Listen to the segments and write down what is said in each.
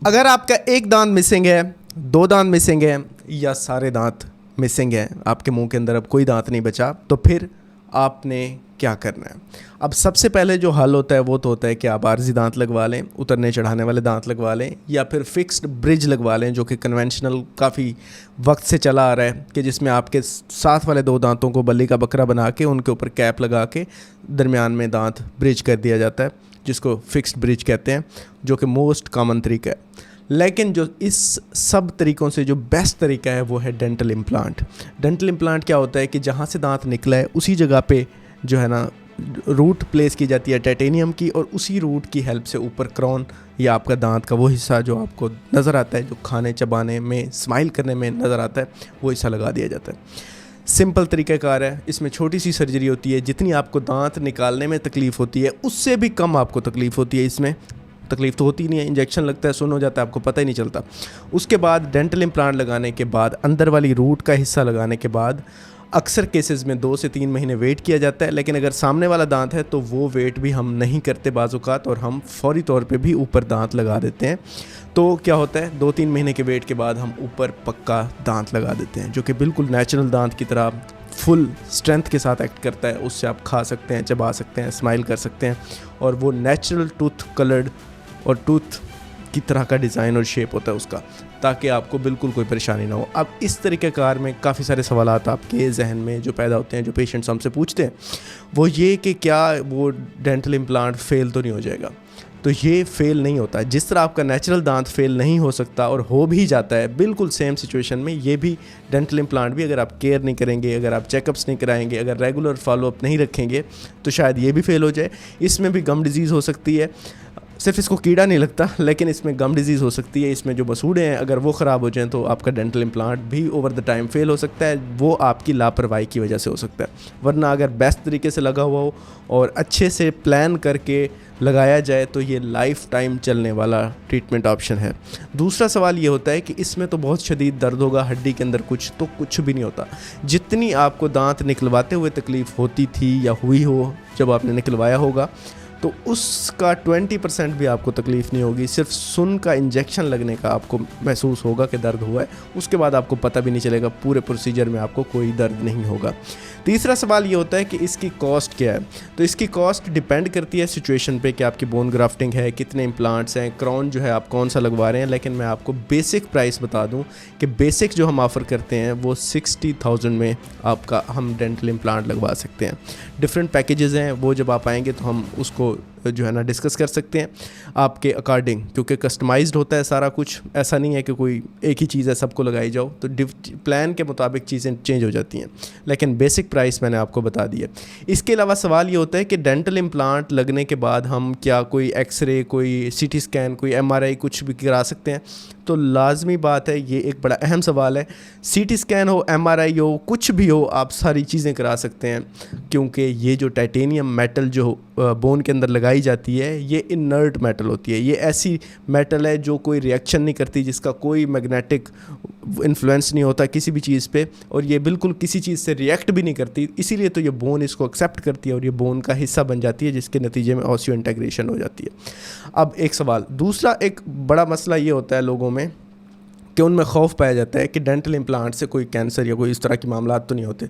अगर आपका एक दांत मिसिंग है, दो दांत मिसिंग है या सारे दांत मिसिंग हैं, आपके मुंह के अंदर अब कोई दांत नहीं बचा, तो फिर आपने क्या करना है? अब सबसे पहले जो हल होता है वो तो होता है कि आप आर्जी दांत लगवा लें, उतरने चढ़ाने वाले दांत लगवा लें, या फिर फिक्स्ड ब्रिज लगवा लें, जो कि कन्वेंशनल काफ़ी वक्त से चला आ रहा है, कि जिसमें आपके साथ वाले दो दांतों को बल्ली का बकरा बना के उनके ऊपर कैप लगा के दरमियान में दांत ब्रिज कर दिया जाता है, जिसको फिक्स्ड ब्रिज कहते हैं, जो कि मोस्ट कॉमन तरीका है। लेकिन जो इस सब तरीक़ों से जो बेस्ट तरीका है वो है डेंटल इम्प्लांट। डेंटल इम्प्लांट क्या होता है कि जहाँ से दांत निकला है उसी जगह पे जो है ना रूट प्लेस की जाती है टाइटेनियम की, और उसी रूट की हेल्प से ऊपर क्राउन या आपका दांत का वो हिस्सा जो आपको नज़र आता है, जो खाने चबाने में स्माइल करने में नज़र आता है, वो हिस्सा लगा दिया जाता है। सिंपल तरीक़ाकार है, इसमें छोटी सी सर्जरी होती है। जितनी आपको दांत निकालने में तकलीफ़ होती है उससे भी कम आपको तकलीफ़ होती है। इसमें तकलीफ़ तो होती नहीं है, इंजेक्शन लगता है, सुन हो जाता है, आपको पता ही नहीं चलता। उसके बाद डेंटल इम्प्लांट लगाने के बाद, अंदर वाली रूट का हिस्सा लगाने के बाद अक्सर केसेस में 2 से 3 महीने वेट किया जाता है। लेकिन अगर सामने वाला दांत है तो वो वेट भी हम नहीं करते बाज़-औक़ात, और हम फौरी तौर पे भी ऊपर दांत लगा देते हैं। तो क्या होता है, 2-3 महीने के वेट के बाद हम ऊपर पक्का दांत लगा देते हैं, जो कि बिल्कुल नेचुरल दांत की तरह फुल स्ट्रेंथ के साथ एक्ट करता है। उससे आप खा सकते हैं, चबा सकते हैं, स्माइल कर सकते हैं, और वो नेचुरल टूथ कलर्ड और टूथ की तरह का डिज़ाइन और शेप होता है उसका, ताकि आपको बिल्कुल कोई परेशानी ना हो। अब इस तरीक़ेकार में काफ़ी सारे सवालात आपके जहन में जो पैदा होते हैं, जो पेशेंट्स हमसे पूछते हैं, वो ये कि क्या वो डेंटल इम्प्लांट फ़ेल तो नहीं हो जाएगा? तो ये फ़ेल नहीं होता है। जिस तरह आपका नेचुरल दांत फ़ेल नहीं हो सकता और हो भी जाता है, बिल्कुल सेम सिचुएशन में ये भी डेंटल इम्प्लांट भी, अगर आप केयर नहीं करेंगे, अगर आप चेकअप्स नहीं कराएंगे, अगर रेगुलर फॉलोअप नहीं रखेंगे, तो शायद ये भी फ़ेल हो जाए। इसमें भी गम डिजीज़ हो सकती है। सिर्फ इसको कीड़ा नहीं लगता, लेकिन इसमें गम डिजीज़ हो सकती है। इसमें जो मसूड़े हैं अगर वो ख़राब हो जाएं तो आपका डेंटल इम्प्लांट भी ओवर द टाइम फ़ेल हो सकता है। वो आपकी लापरवाही की वजह से हो सकता है, वरना अगर बेस्ट तरीके से लगा हुआ हो और अच्छे से प्लान करके लगाया जाए तो ये लाइफ टाइम चलने वाला ट्रीटमेंट ऑप्शन है। दूसरा सवाल ये होता है कि इसमें तो बहुत शदीद दर्द होगा, हड्डी के अंदर कुछ भी नहीं होता। जितनी आपको दांत निकलवाते हुए तकलीफ़ होती थी या हुई हो जब आपने निकलवाया होगा, तो उसका 20% भी आपको तकलीफ़ नहीं होगी। सिर्फ सुन का इंजेक्शन लगने का आपको महसूस होगा कि दर्द हुआ है, उसके बाद आपको पता भी नहीं चलेगा, पूरे प्रोसीजर में आपको कोई दर्द नहीं होगा। तीसरा सवाल ये होता है कि इसकी कॉस्ट क्या है? तो इसकी कॉस्ट डिपेंड करती है सिचुएशन पे कि आपकी बोन ग्राफ्टिंग है, कितने इम्प्लांट्स हैं, क्राउन जो है आप कौन सा लगवा रहे हैं। लेकिन मैं आपको बेसिक प्राइस बता दूं कि बेसिक जो हम ऑफ़र करते हैं वो 60,000 में आपका हम डेंटल इम्प्लांट लगवा सकते हैं। डिफरेंट पैकेजेस हैं, वो जब आप आएंगे तो हम उसको जो है ना डिस्कस कर सकते हैं आपके अकॉर्डिंग, क्योंकि कस्टमाइज्ड होता है सारा कुछ। ऐसा नहीं है कि कोई एक ही चीज़ है सबको लगाई जाओ, तो प्लान के मुताबिक चीज़ें चेंज हो जाती हैं। लेकिन बेसिक प्राइस मैंने आपको बता दी है। इसके अलावा सवाल ये होता है कि डेंटल इम्प्लांट लगने के बाद हम क्या कोई एक्सरे, कोई सीटी स्कैन, कोई MRI कुछ भी करा सकते हैं? तो लाजमी बात है, ये एक बड़ा अहम सवाल है। सीटी स्कैन हो, MRI हो, कुछ भी हो, आप सारी चीज़ें करा सकते हैं, क्योंकि ये जो टाइटेनियम मेटल जो बोन के अंदर लगाई जाती है, ये इनर्ट मेटल होती है। ये ऐसी मेटल है जो कोई रिएक्शन नहीं करती, जिसका कोई मैग्नेटिक इन्फ्लुएंस नहीं होता किसी भी चीज़ पे, और ये बिल्कुल किसी चीज़ से रिएक्ट भी नहीं करती। इसीलिए तो ये बोन इसको एक्सेप्ट करती है और ये बोन का हिस्सा बन जाती है, जिसके नतीजे में ऑसियो इंटीग्रेशन हो जाती है। अब एक सवाल, दूसरा एक बड़ा मसला ये होता है लोगों में कि उनमें खौफ पाया जाता है कि डेंटल इम्प्लांट से कोई कैंसर या कोई इस तरह के मामला तो नहीं होते।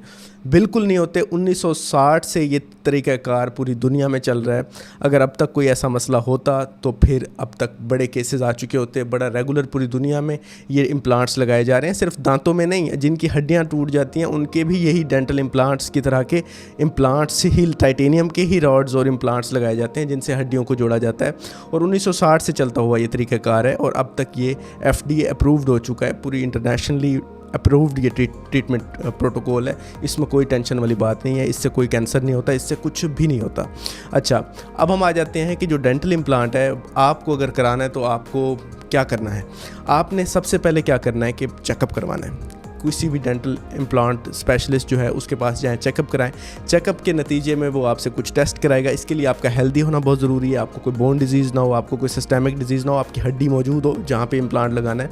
बिल्कुल नहीं होते। 1960 से ये तरीक़ाकार पूरी दुनिया में चल रहा है। अगर अब तक कोई ऐसा मसला होता तो फिर अब तक बड़े केसेस आ चुके होते। बड़ा रेगुलर पूरी दुनिया में ये इम्प्लांट्स लगाए जा रहे हैं। सिर्फ दांतों में नहीं, जिनकी हड्डियाँ टूट जाती हैं उनके भी यही डेंटल इम्प्लांट्स की तरह के इम्प्लांट्स ही, टाइटेनियम के ही रॉड्स और इम्प्लांट्स लगाए जाते हैं, जिनसे हड्डियों को जोड़ा जाता है। और 1960 से चलता हुआ ये तरीक़ाकार है, और अब तक ये FDA अप्रूव्ड हो चुका है, पूरी इंटरनेशनली अप्रूव्ड ये ट्रीटमेंट प्रोटोकॉल है। इसमें कोई टेंशन वाली बात नहीं है, इससे कोई कैंसर नहीं होता, इससे कुछ भी नहीं होता। अच्छा, अब हम आ जाते हैं कि जो डेंटल इम्प्लांट है, आपको अगर कराना है तो आपको क्या करना है। आपने सबसे पहले क्या करना है कि चेकअप करवाना है। किसी भी डेंटल इम्प्लांट स्पेशलिस्ट जो है उसके पास जाएं, चेकअप कराएं। चेकअप के नतीजे में वो आपसे कुछ टेस्ट कराएगा। इसके लिए आपका हेल्दी होना बहुत ज़रूरी है, आपको कोई बोन डिजीज़ ना हो, आपको कोई सिस्टेमिक डिजीज़ ना हो, आपकी हड्डी मौजूद हो जहाँ पे इम्प्लांट लगाना है।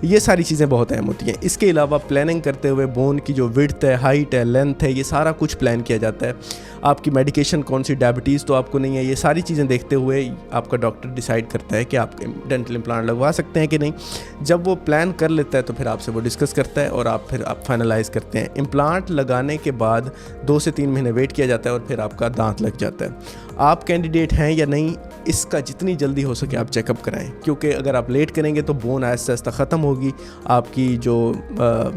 ये सारी चीज़ें बहुत अहम होती हैं। इसके अलावा प्लानिंग करते हुए बोन की जो विड्थ है, हाइट है, लेंथ है, ये सारा कुछ प्लान किया जाता है। आपकी मेडिकेशन कौन सी, डायबिटीज़ तो आपको नहीं है, ये सारी चीज़ें देखते हुए आपका डॉक्टर डिसाइड करता है कि आप डेंटल इम्प्लांट लगवा सकते हैं कि नहीं। जब वो प्लान कर लेता है तो फिर आपसे वो डिस्कस करता है और आप फाइनलाइज़ करते हैं। इम्प्लांट लगाने के बाद 2 से 3 महीने वेट किया जाता है और फिर आपका दांत लग जाता है। आप कैंडिडेट हैं या नहीं, इसका जितनी जल्दी हो सके आप चेकअप कराएं, क्योंकि अगर आप लेट करेंगे तो बोन आहिस्ता आहिस्ता ख़त्म होगी, आपकी जो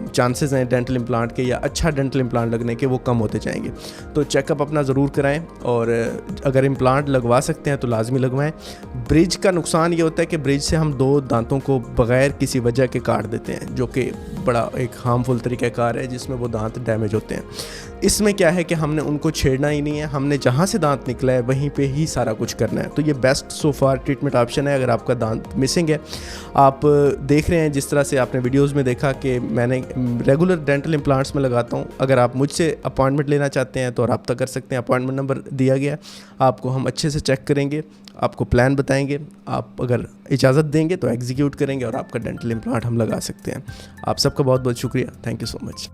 चांसेस हैं डेंटल इम्प्लांट के या अच्छा डेंटल इम्प्लांट लगने के वो कम होते जाएंगे। तो चेकअप अपना ज़रूर कराएं और अगर इम्प्लांट लगवा सकते हैं तो लाजमी लगवाएं। ब्रिज का नुकसान ये होता है कि ब्रिज से हम 2 दांतों को बग़ैर किसी वजह के काट देते हैं, जो कि बड़ा एक हार्मफुल तरीक़ाकार है जिसमें वो दांत डैमेज होते हैं। इसमें क्या है कि हमने उनको छेड़ना ही नहीं है, हमने जहाँ से दांत निकला है वहीं पे ही सारा कुछ करना है। तो ये बेस्ट सो फार ट्रीटमेंट ऑप्शन है अगर आपका दांत मिसिंग है। आप देख रहे हैं जिस तरह से आपने वीडियोस में देखा कि मैंने रेगुलर डेंटल इम्प्लांट्स में लगाता हूँ। अगर आप मुझसे अपॉइंटमेंट लेना चाहते हैं तो रब्ता कर सकते हैं, अपॉइंटमेंट नंबर दिया गया है। आपको हम अच्छे से चेक करेंगे, आपको प्लान बताएंगे, आप अगर इजाज़त देंगे तो एग्जीक्यूट करेंगे और आपका डेंटल इम्प्लांट हम लगा सकते हैं। आप सबका बहुत बहुत शुक्रिया। Thank you so much.